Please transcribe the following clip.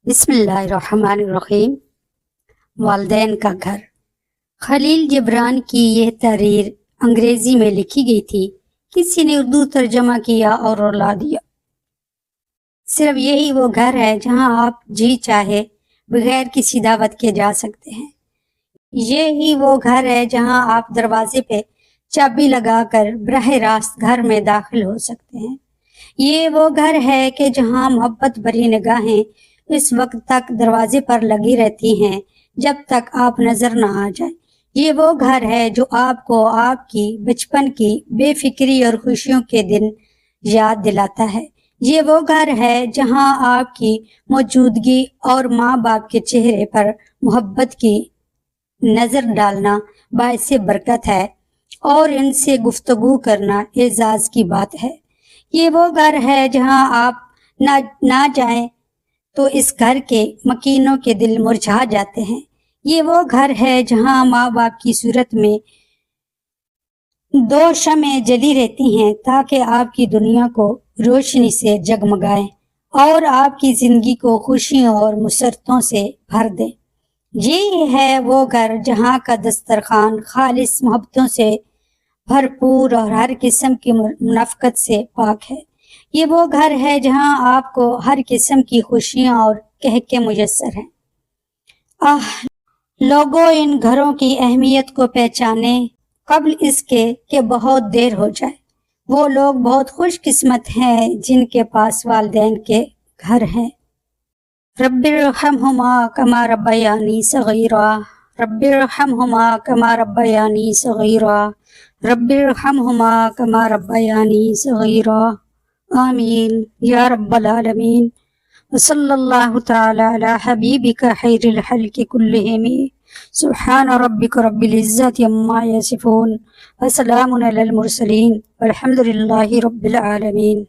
بسم اللہ الرحمن الرحیم۔ والدین کا گھر۔ خلیل جبران کی یہ تحریر انگریزی میں لکھی گئی تھی، کسی نے اردو ترجمہ کیا اور رلا دیا۔ صرف یہی وہ گھر ہے جہاں آپ جی چاہے بغیر کسی دعوت کے جا سکتے ہیں۔ یہی وہ گھر ہے جہاں آپ دروازے پہ چابی لگا کر براہ راست گھر میں داخل ہو سکتے ہیں۔ یہ وہ گھر ہے کہ جہاں محبت بھری نگاہیں اس وقت تک دروازے پر لگی رہتی ہیں جب تک آپ نظر نہ آ جائیں۔ یہ وہ گھر ہے جو آپ کو آپ کی بچپن کی بے فکری اور خوشیوں کے دن یاد دلاتا ہے۔ یہ وہ گھر ہے جہاں آپ کی موجودگی اور ماں باپ کے چہرے پر محبت کی نظر ڈالنا باعث برکت ہے اور ان سے گفتگو کرنا اعزاز کی بات ہے۔ یہ وہ گھر ہے جہاں آپ نہ جائیں تو اس گھر کے مکینوں کے دل مرجھا جاتے ہیں۔ یہ وہ گھر ہے جہاں ماں باپ کی صورت میں دو شمعیں جلی رہتی ہیں تاکہ آپ کی دنیا کو روشنی سے جگمگائیں اور آپ کی زندگی کو خوشیوں اور مسرتوں سے بھر دیں۔ یہ ہے وہ گھر جہاں کا دسترخوان خالص محبتوں سے بھرپور اور ہر قسم کی منافقت سے پاک ہے۔ یہ وہ گھر ہے جہاں آپ کو ہر قسم کی خوشیاں اور کہکے میسر ہیں۔ لوگوں ان گھروں کی اہمیت کو پہچانے قبل اس کے کہ بہت دیر ہو جائے۔ وہ لوگ بہت خوش قسمت ہیں جن کے پاس والدین کے گھر ہیں۔ رب ارحمہما کما ربیانی صغیرا، رب ارحمہما کما ربیانی صغیرا، رب ارحمہما کما ربیانی صغیرا، آمین یا رب العالمین۔ وصلی اللہ تعالی علی حبیبک خیر الخلق کلہم، سبحان ربک رب العزت عما یصفون، وسلام علی المرسلین، والحمد للہ رب العالمین۔